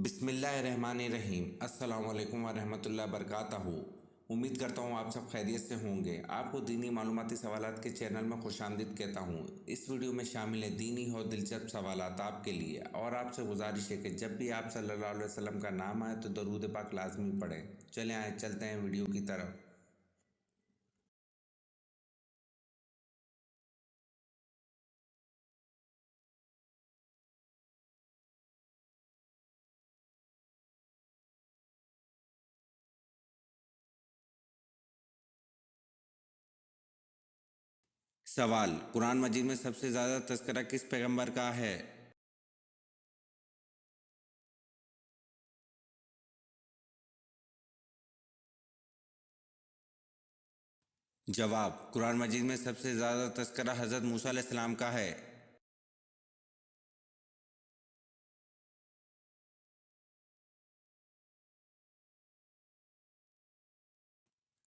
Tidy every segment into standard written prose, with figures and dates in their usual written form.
بسم اللہ الرحمن الرحیم۔ السلام علیکم ورحمۃ اللہ وبرکاتہ۔ امید کرتا ہوں آپ سب خیریت سے ہوں گے۔ آپ کو دینی معلوماتی سوالات کے چینل میں خوش آمدید کہتا ہوں۔ اس ویڈیو میں شامل ہے دینی اور دلچسپ سوالات آپ کے لیے، اور آپ سے گزارش ہے کہ جب بھی آپ صلی اللہ علیہ وسلم کا نام آئے تو درود پاک لازمی پڑھیں۔ چلیں آئے چلتے ہیں ویڈیو کی طرف۔ سوال: قرآن مجید میں سب سے زیادہ تذکرہ کس پیغمبر کا ہے؟ جواب: قرآن مجید میں سب سے زیادہ تذکرہ حضرت موسیٰ علیہ السلام کا ہے۔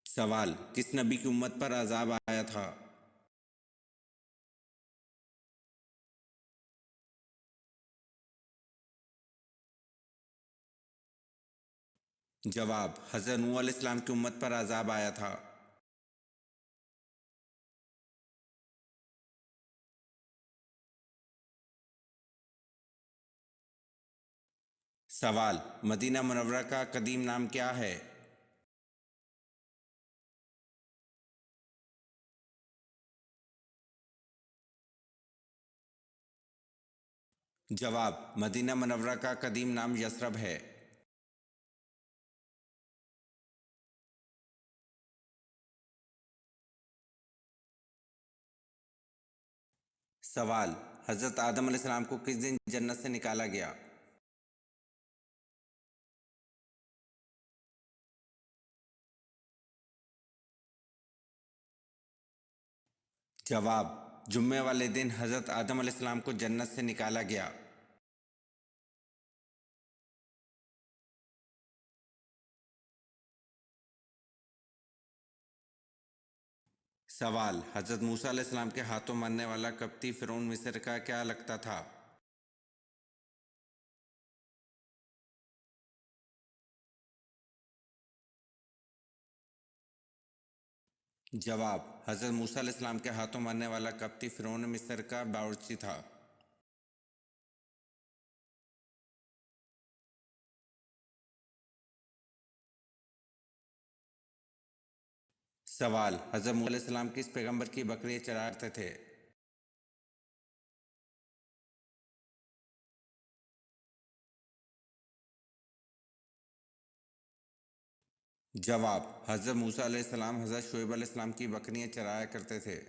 سوال: کس نبی کی امت پر عذاب آیا تھا؟ جواب: حضرت نوح علیہ السلام کی امت پر عذاب آیا تھا۔ سوال: مدینہ منورہ کا قدیم نام کیا ہے؟ جواب: مدینہ منورہ کا قدیم نام یثرب ہے۔ سوال: حضرت آدم علیہ السلام کو کس دن جنت سے نکالا گیا؟ جواب: جمعے والے دن حضرت آدم علیہ السلام کو جنت سے نکالا گیا۔ سوال: حضرت موسیٰ علیہ السلام کے ہاتھوں مرنے والا قبطی فرعون مصر کا کیا لگتا تھا؟ جواب: حضرت موسیٰ علیہ السلام کے ہاتھوں مرنے والا قبطی فرعون مصر کا باورچی تھا۔ سوال: حضرت موسیٰ علیہ السلام کس پیغمبر کی بکریاں چرایا کرتے تھے؟ جواب: حضرت موسیٰ علیہ السلام حضرت شعیب علیہ السلام کی بکریاں چرایا کرتے تھے۔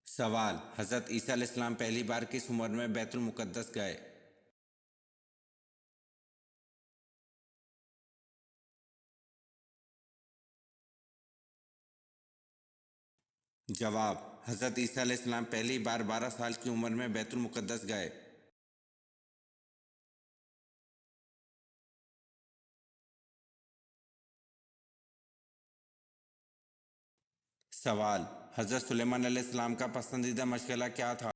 سوال: حضرت عیسیٰ علیہ السلام پہلی بار کس عمر میں بیت المقدس گئے؟ جواب: حضرت عیسیٰ علیہ السلام پہلی بار 12 سال کی عمر میں بیت المقدس گئے۔ سوال: حضرت سلیمان علیہ السلام کا پسندیدہ مشغلہ کیا تھا؟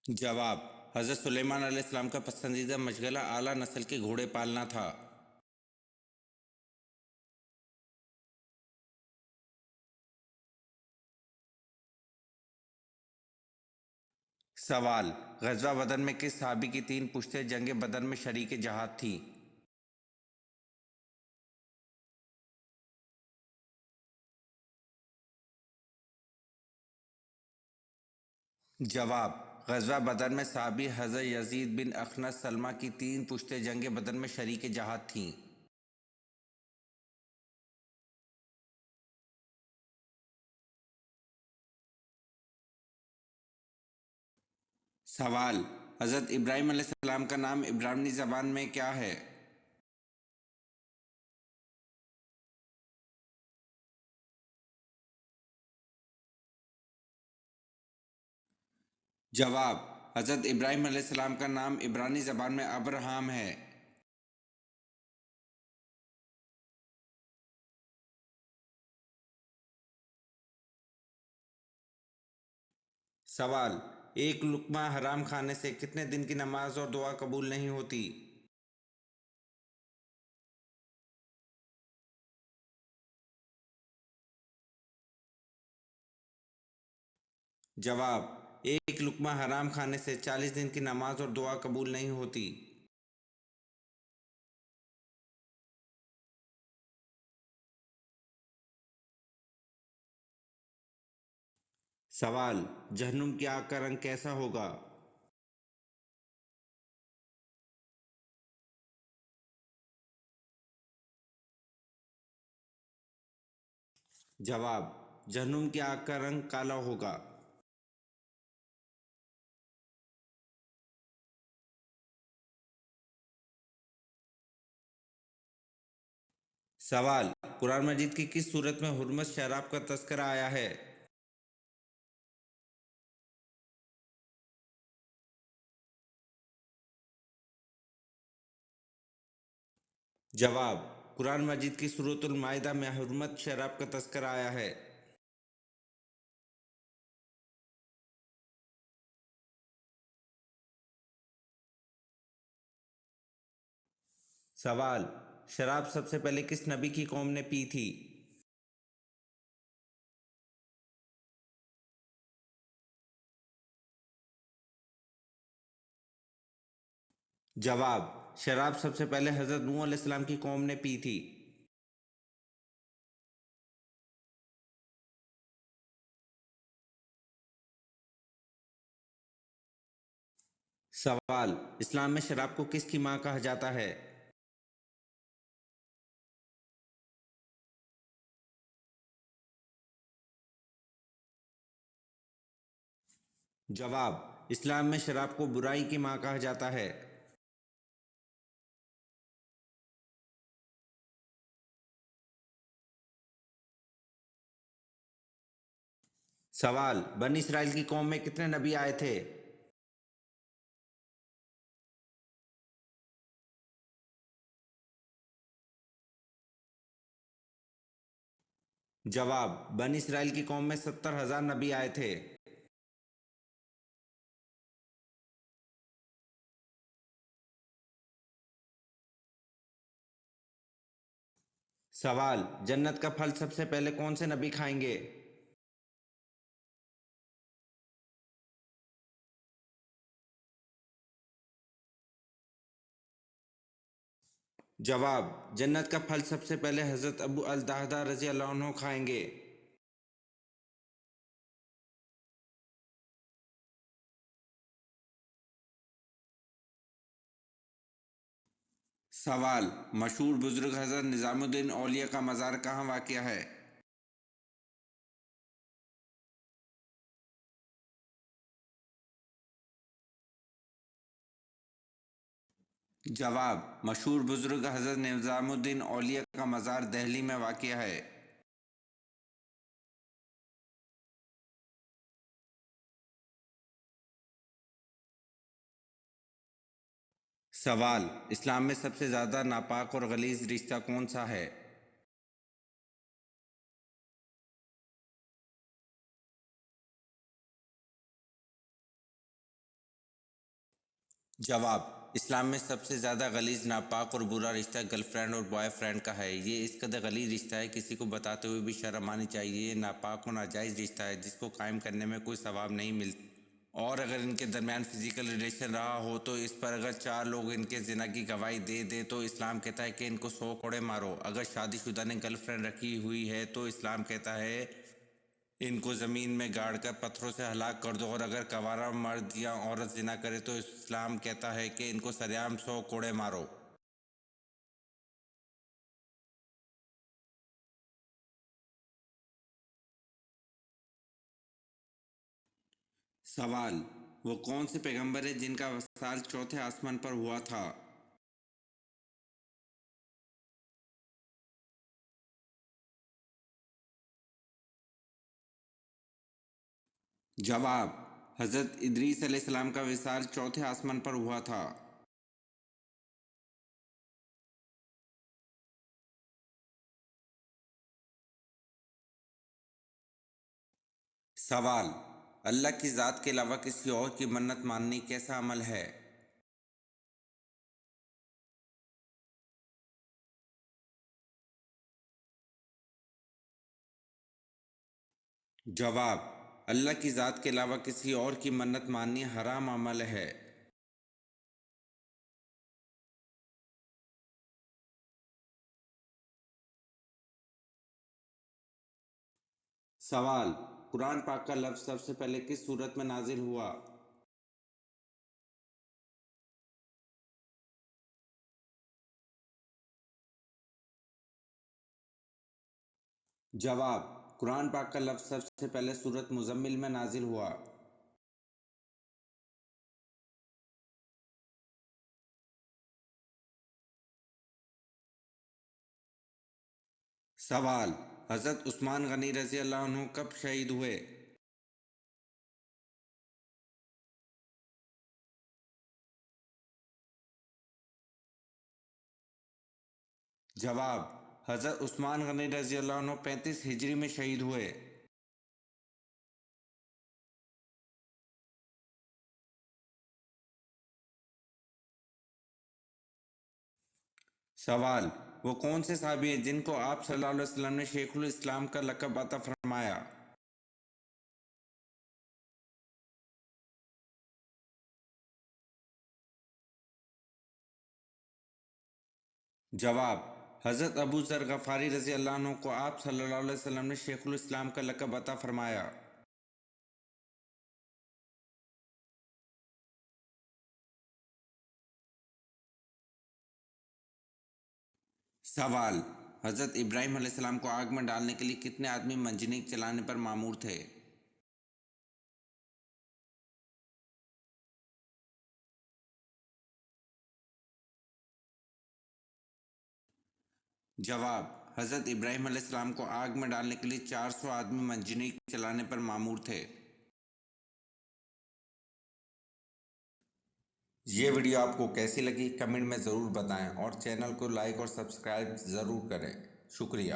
جواب: حضرت سلیمان علیہ السلام کا پسندیدہ مشغلہ اعلیٰ نسل کے گھوڑے پالنا تھا۔ سوال: غزوہ بدر میں کس صحابی کی 3 پشتیں جنگ بدر میں شریک جہاد تھیں؟ جواب: غزوہ بدر میں صحابی حضرت یزید بن اخنس سلمہ کی 3 پشتیں جنگ بدر میں شریک جہاد تھیں۔ سوال: حضرت ابراہیم علیہ السلام کا نام عبرانی زبان میں کیا ہے؟ جواب: حضرت ابراہیم علیہ السلام کا نام عبرانی زبان میں ابراہم ہے۔ سوال: ایک لقمہ حرام کھانے سے کتنے دن کی نماز اور دعا قبول نہیں ہوتی؟ جواب: ایک لقمہ حرام کھانے سے 40 دن کی نماز اور دعا قبول نہیں ہوتی۔ سوال: جہنم کی آگ کا رنگ کیسا ہوگا؟ جواب: جہنم کی آگ کا رنگ کالا ہوگا۔ سوال: قرآن مجید کی کس صورت میں حرمت شراب کا تذکرہ آیا ہے؟ جواب: قرآن مجید کی سورۃ المائدہ میں حرمت شراب کا تذکرہ آیا ہے۔ سوال: شراب سب سے پہلے کس نبی کی قوم نے پی تھی؟ جواب: شراب سب سے پہلے حضرت نوح علیہ السلام کی قوم نے پی تھی۔ سوال: اسلام میں شراب کو کس کی ماں کہا جاتا ہے؟ جواب: اسلام میں شراب کو برائی کی ماں کہا جاتا ہے۔ سوال: بنی اسرائیل کی قوم میں کتنے نبی آئے تھے؟ جواب: بنی اسرائیل کی قوم میں 70,000 نبی آئے تھے۔ سوال: جنت کا پھل سب سے پہلے کون سے نبی کھائیں گے؟ جواب: جنت کا پھل سب سے پہلے حضرت ابو الدرداء رضی اللہ عنہ کھائیں گے۔ سوال: مشہور بزرگ حضرت نظام الدین اولیاء کا مزار کہاں واقع ہے؟ جواب: مشہور بزرگ حضرت نظام الدین اولیاء کا مزار دہلی میں واقع ہے۔ سوال: اسلام میں سب سے زیادہ ناپاک اور غلیظ رشتہ کون سا ہے؟ جواب: اسلام میں سب سے زیادہ غلیظ، ناپاک اور برا رشتہ گرل فرینڈ اور بوائے فرینڈ کا ہے۔ یہ اس قدر غلیظ رشتہ ہے کسی کو بتاتے ہوئے بھی شرم آنی چاہیے۔ یہ ناپاک و ناجائز رشتہ ہے جس کو قائم کرنے میں کوئی ثواب نہیں ملتا، اور اگر ان کے درمیان فزیکل ریلیشن رہا ہو تو اس پر اگر 4 لوگ ان کے زنا کی گواہی دے دیں تو اسلام کہتا ہے کہ ان کو 100 کوڑے مارو۔ اگر شادی شدہ نے گرل فرینڈ رکھی ہوئی ہے تو اسلام کہتا ہے ان کو زمین میں گاڑ کر پتھروں سے ہلاک کر دو، اور اگر کنوارا مرد یا عورت زنا کرے تو اسلام کہتا ہے کہ ان کو سرعام 100 کوڑے مارو۔ سوال: وہ کون سے پیغمبر ہیں جن کا وصال چوتھے آسمان پر ہوا تھا؟ جواب: حضرت ادریس علیہ السلام کا وصال چوتھے آسمان پر ہوا تھا؟ سوال: اللہ کی ذات کے علاوہ کسی اور کی منت ماننی کیسا عمل ہے؟ جواب: اللہ کی ذات کے علاوہ کسی اور کی منت ماننی حرام عمل ہے۔ سوال: قرآن پاک کا لفظ سب سے پہلے کس سورت میں نازل ہوا؟ جواب: قرآن پاک کا لفظ سب سے پہلے سورت مزمل میں نازل ہوا۔ سوال: حضرت عثمان غنی رضی اللہ عنہ کب شہید ہوئے؟ جواب: حضرت عثمان غنی رضی اللہ عنہ 35 ہجری میں شہید ہوئے۔ سوال: وہ کون سے صحابی ہیں جن کو آپ صلی اللہ علیہ وسلم نے شیخ الاسلام کا لقب عطا فرمایا؟ جواب: حضرت ابو ذر غفاری رضی اللہ عنہ کو آپ صلی اللہ علیہ وسلم نے شیخ الاسلام کا لقب عطا فرمایا۔ سوال: حضرت ابراہیم علیہ السلام کو آگ میں ڈالنے کے لیے کتنے آدمی منجنیق چلانے پر مامور تھے؟ جواب: حضرت ابراہیم علیہ السلام کو آگ میں ڈالنے کے لیے 400 آدمی منجنیق چلانے پر مامور تھے۔ یہ ویڈیو آپ کو کیسی لگی کمنٹ میں ضرور بتائیں اور چینل کو لائک اور سبسکرائب ضرور کریں۔ شکریہ۔